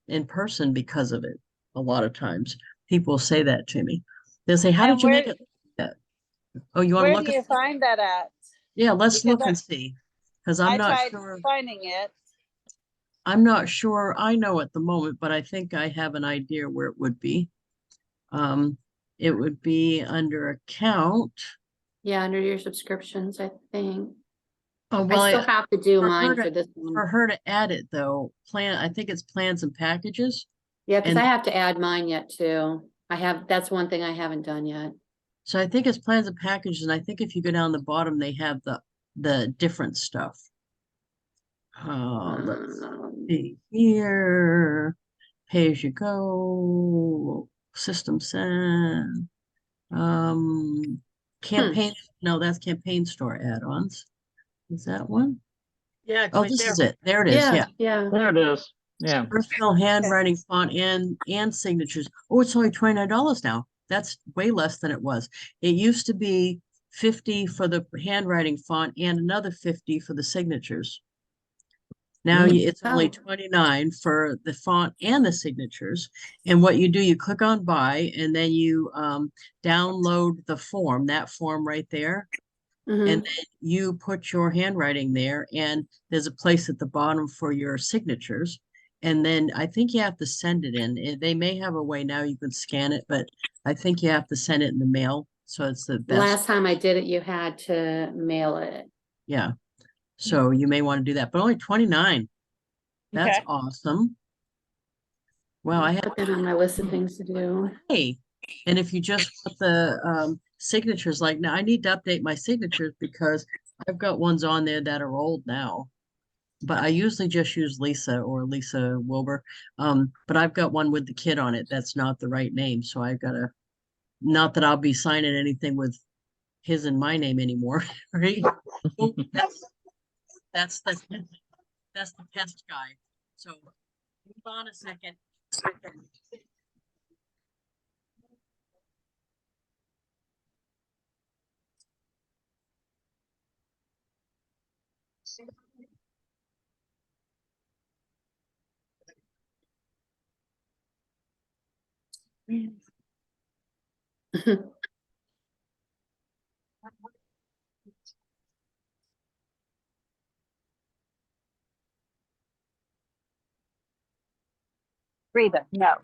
in person because of it. A lot of times people say that to me. They'll say, how And did you make it like that? Oh, you want to Where look do at? you find that at? Yeah, let's Because look and see. Because I'm I not tried sure. finding it. I'm not sure I know at the moment, but I think I have an idea where it would be. It would be under account. Yeah, under your subscriptions, I think. Oh, well, I still have to do for her mine to- for this for one. her to add it though, I think it's plans and packages. Yeah, because and- I have to add mine yet too. That's one thing I haven't done yet. So I think it's plans and packages, and I think if you go down the bottom, they have the different stuff. Let's Um, see here. Pay as you go, system send. Campaign, no, that's campaign store add-ons. Is that one? Yeah, it's Oh, right this there. is it. There it is. Yeah. yeah. There it is. Yeah. Personal handwriting font and signatures. Oh, it's only $29 now. That's way less than it was. It used to be 50 for the handwriting font and another 50 for the signatures. Now it's only Oh. 29 for the font and the signatures. And what you do, you click on buy, and then you download the form, that form right there. Mhm. And then you put your handwriting there, and there's a place at the bottom for your signatures. And then I think you have to send it in. They may have a way now you can scan it, but I think you have to send it in the mail. So it's the best. Last time I did it, you had to mail it. Yeah. So you may want to do that, but only 29. That's Okay. awesome. Well, I have Put that on my list of things to do. hey, and if you just put the signatures, like now I need to update my signatures because I've got ones on there that are old now. But I usually just use Lisa or Lisa Wilber. But I've got one with the kid on it. That's not the right name. So I've got to, not that I'll be signing anything with his and my name anymore, right? Oh, that's the pest guy. So hold on a second. Breather. No.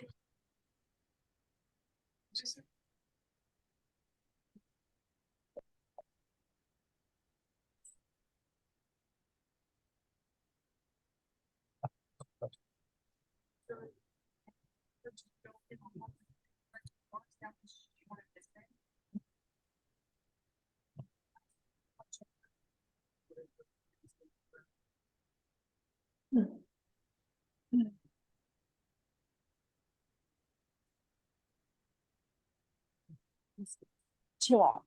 Sure.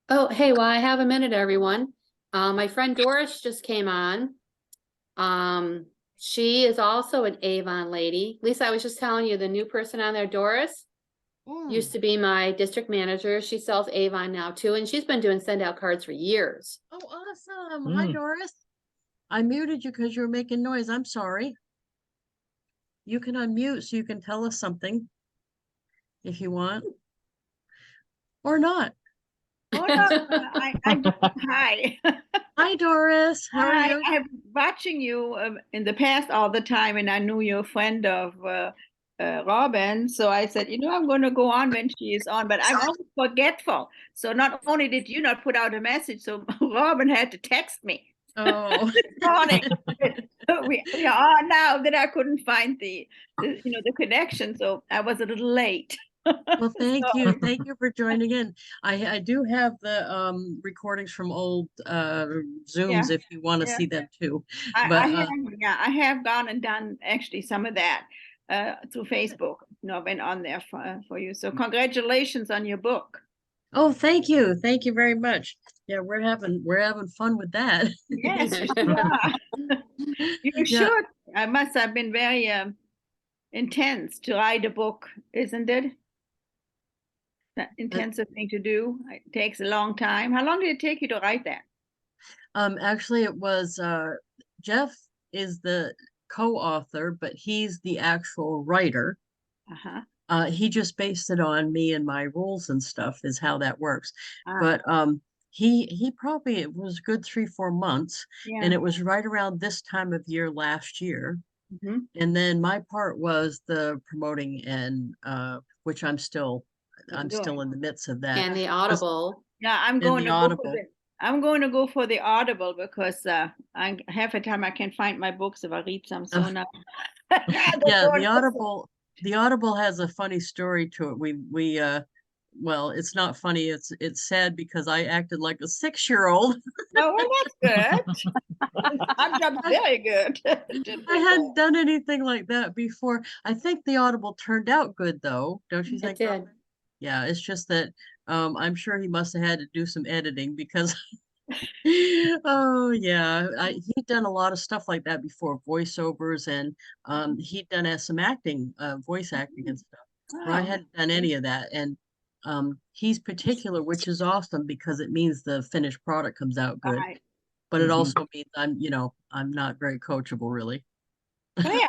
Oh, hey, well, I have a minute, everyone. My friend Doris just came on. She is also an Avon lady. Lisa, I was just telling you, the new person on there, Doris, used to be my district manager. She sells Avon now too, and she's been doing send out cards for years. Oh, awesome. Hi, Mm. Doris. I muted you because you were making noise. I'm sorry. You can unmute so you can tell us something if you want. Or not. Oh, no, hi. Hi, Doris. How are Hi, you? I've been watching you in the past all the time, and I knew you're a friend of Robin. So I said, I'm going to go on when she is on, but I'm always forgetful. So not only did you not put out a message, so Robin had to text me Oh, this morning. We are on now that I couldn't find the connection, so I was a little late. well, thank So, you. Thank you for joining in. I do have the recordings from old Zooms Yeah, if you want to yeah. see them too. I But I have gone and done actually some of that through Facebook. Went on there for you. So congratulations on your book. oh, thank you. Thank you very much. Yeah, we're having fun with that. Yes, you are. You Yeah. should. I must have been very intense to write a book, isn't it? That intensive thing to do. It takes a long time. How long did it take you to write that? Actually it was Jeff is the co-author, but he's the actual writer. Uh-huh. He just based it on me and my rules and stuff is how that works. Ah, But he probably it was a good 3-4 months, yeah. and it was right around this time of year last year. Mhm. And then my part was the promoting and which I'm still doing. in the midst of that. And the Audible. Yeah, I'm And going the to go Audible. for I'm going to go for the Audible because half the time I can't find my books if I read some. So now, Yeah, the Audible has a funny story to it. We well, it's not funny, it's sad because I acted like a 6-year-old. Oh, well, that's good. I'm very good. I hadn't done anything like that before. I think the Audible turned out good though, don't you It think? did. Robin? Yeah, it's just that I'm sure he must have had to do some editing because oh yeah, he'd done a lot of stuff like that before, voiceovers, and he'd done some acting, voice acting and stuff. Where I Oh, hadn't done any of that, and he's particular, which is awesome because it means the finished product comes out good. right. But it Mhm. also means I'm not very coachable, really. Well,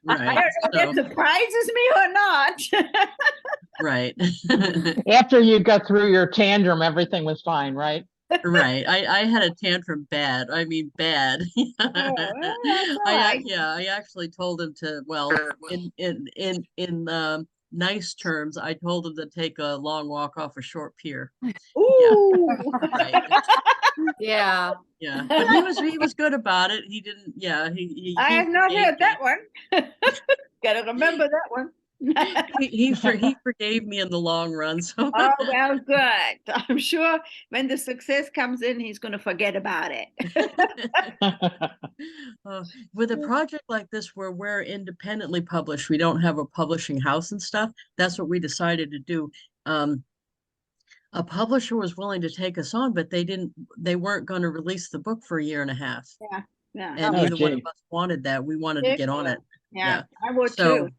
Right. I don't know if that surprises me or not. Right. After you got through your tantrum, everything was fine, right? Right. I had a tantrum bad. I mean bad. Oh, well, that's all right. I actually told him to, well, in nice terms, I told him to take a long walk off a short pier. Ooh. Right. Yeah. Yeah. But he was good about it. He didn't, yeah, I he have not forgave heard that me. one. Gotta remember that one. He forgave me in the long run. So Oh, well, good. I'm sure when the success comes in, he's going to forget about it. with a project like this where we're independently published, we don't have a publishing house and stuff. That's what we decided to do. A publisher was willing to take us on, but they weren't going to release the book for a year and a half. Yeah, yeah. And Oh, neither one of gee. us wanted that. We wanted to get on it. Yeah, I would So, too.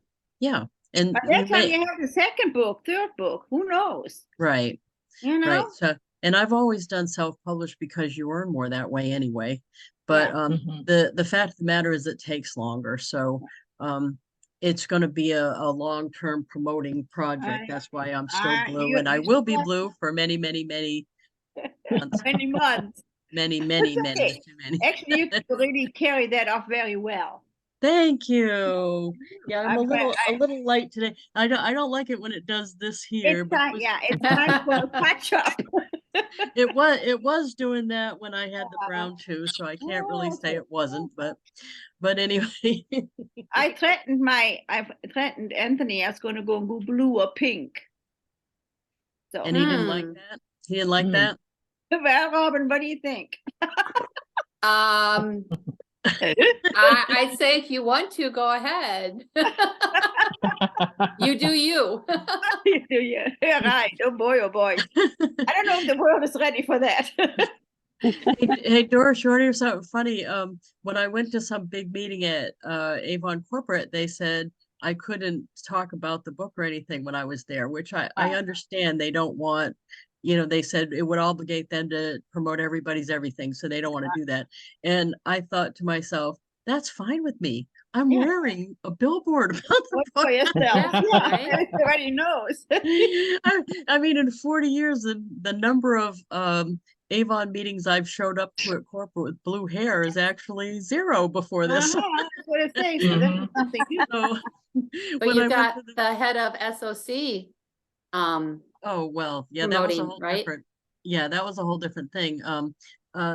yeah. And By that time, you have the second book, third book. Who knows? right. You know? Right. So, and I've always done self-published because you earn more that way anyway. But Mhm. the fact of the matter is it takes longer. So it's going to be a long-term promoting project. That's why I'm still blue, and I will be blue for many, many, many months. Many months. Many, That's many, okay. many, many. Actually, you really carry that off very well. Thank you. Yeah, I'm I'm glad a little light today. I don't like it when it does this here, It's but time, yeah, it's time for a catch up. it was doing that when I had the brown too, so I can't really say it wasn't, but anyway. I threatened Anthony I was going to go blue or pink. So, And he didn't like that. He didn't like that. well, Robin, what do you think? I'd say if you want to, go ahead. You do you. Yeah, right. Oh boy, oh boy. I don't know if the world is ready for that. Hey, Doris, you want to hear something funny? When I went to some big meeting at Avon Corporate, they said I couldn't talk about the book or anything when I was there, which I understand. They don't want, they said it would obligate them to promote everybody's everything, so they don't want to do that. And I thought to myself, that's fine with me. I'm wearing a billboard about the book. For yourself. Right? Everybody knows. I mean, in 40 years, the number of Avon meetings I've showed up to at corporate with blue hair is actually 0 before this. Uh-huh, that's what it says, so this is something new. So But when you I went got to the, the head of SOC, oh, well, yeah, that was a promoting, whole right? different, yeah, that was a whole different thing.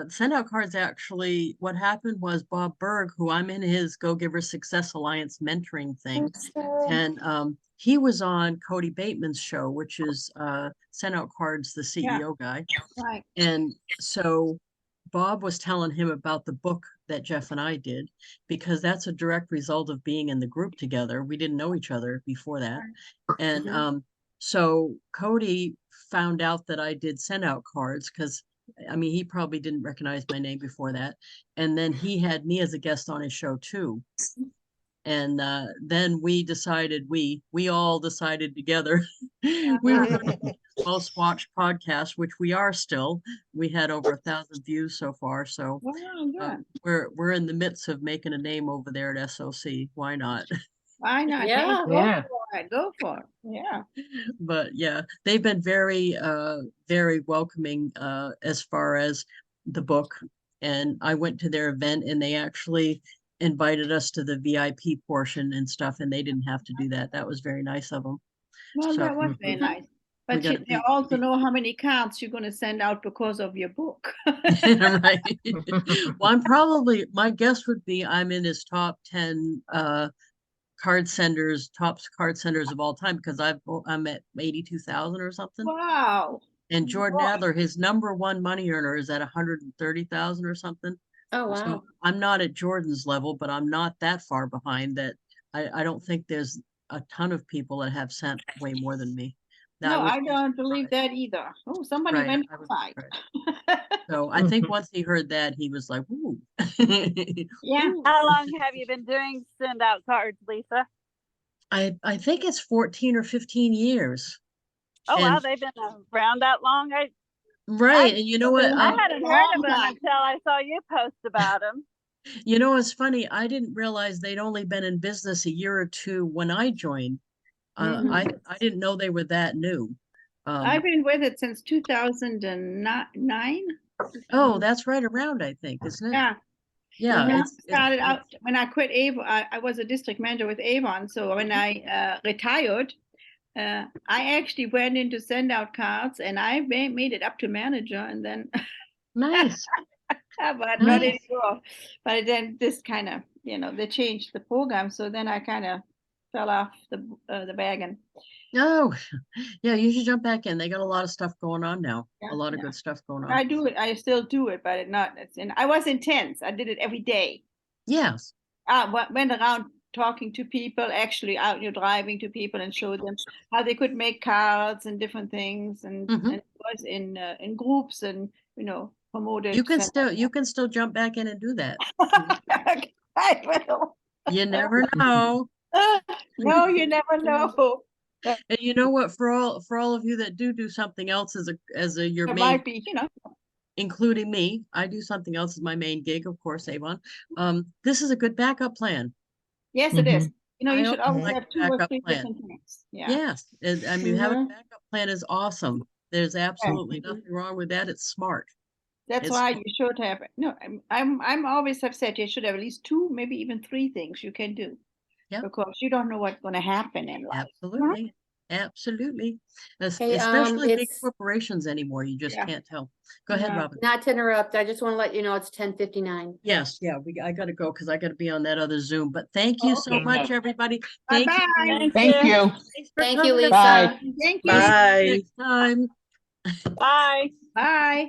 Send Out Cards actually, what happened was Bob Berg, who I'm in his Go Giver Success Alliance mentoring thing, and he was on Cody Bateman's show, which is Send Out Cards, the Yeah. CEO guy. Right. And so Bob was telling him about the book that Jeff and I did, because that's a direct result of being in the group together. We didn't know each other before that. And Mhm. so Cody found out that I did Send Out Cards, because I mean, he probably didn't recognize my name before that. And then he had me as a guest on his show too. And then we decided, we all decided together, we were going to be the most watched podcast, which we are still. We had over 1,000 views so far. So Wow, good. we're in the midst of making a name over there at SOC. Why not? Why not? Hey, Yeah. go Yeah. for it, go for it, yeah. But yeah, they've been very welcoming as far as the book. And I went to their event and they actually invited us to the VIP portion and stuff, and they didn't have to do that. That was very nice of them. Well, So that was very Mhm. nice. But got a they big- also big- know how many cards you're gonna send out because of your book. right. Well, I'm probably, my guess would be I'm in his top 10 top card senders of all time, because I'm at 82,000 or something. Wow. And Jordan Wow. Adler, his #1 money earner, is at 130,000 or something. Oh, So wow. I'm not at Jordan's level, but I'm not that far behind that. I don't think there's a ton of people that have sent way more than me. That No, would I be don't believe surprised. that either. Oh, somebody Right, went I would be outside. surprised. So I think once he heard that, he was like, ooh. Yeah. Ooh. How long have you been doing send out cards, Lisa? I think it's 14 or 15 years. Oh wow, And they've been around that long. right, and you know what? I hadn't heard of them Long time. until I saw you post about them. You know, it's funny. I didn't realize they'd only been in business a year or two when I joined. Mhm. I didn't know they were that new. I've been with it since 2009. Oh, that's right around, I think, isn't it? Yeah. Yeah, When I it's started out, when I quit Avon, I was a district manager with Avon. So when I retired, I actually went into send out cards and I made it up to manager and then, nice. but not Nice. anymore. But then this kind of, they changed the program. So then I kind of fell off the wagon. Oh, yeah, you should jump back in. They got a lot of stuff going on now. Yeah, A lot of yeah. good stuff going on. I do it. I still do it, but I was intense. I did it every day. Yes. Went around talking to people, actually out, driving to people and showed them how they could make cards and different things, and it was in groups and promoted. You can still jump back in and do that. I will. You never know. No, you never know. And you know what? For all of you that do something else as a your It main, might be, including me, I do something else as my main gig, of course, Avon. This is a good backup plan. Yes, it is. I You should always like have a 2 or backup 3 plan. different things. Yeah. Yes, I mean, having a Mhm. backup plan is awesome. There's absolutely Mhm. nothing wrong with that. It's smart. That's It's why you should have, no, I'm always have said you should have at least 2, maybe even 3 things you can do. Yep. Because you don't know what's going to happen in life. absolutely, absolutely. Hey, Especially big it's corporations anymore. You just Yeah. can't tell. Go ahead, Yeah. Robin. not to interrupt. I just want to let you know it's 10:59. Yes, yeah, I gotta go because I gotta be on that other Zoom. But thank you so Okay. much, everybody. Thank you. Bye-bye. Thank you. Thanks for Thank you, coming. Lisa. Bye. Thank you. See you Bye. next time. Bye. Bye.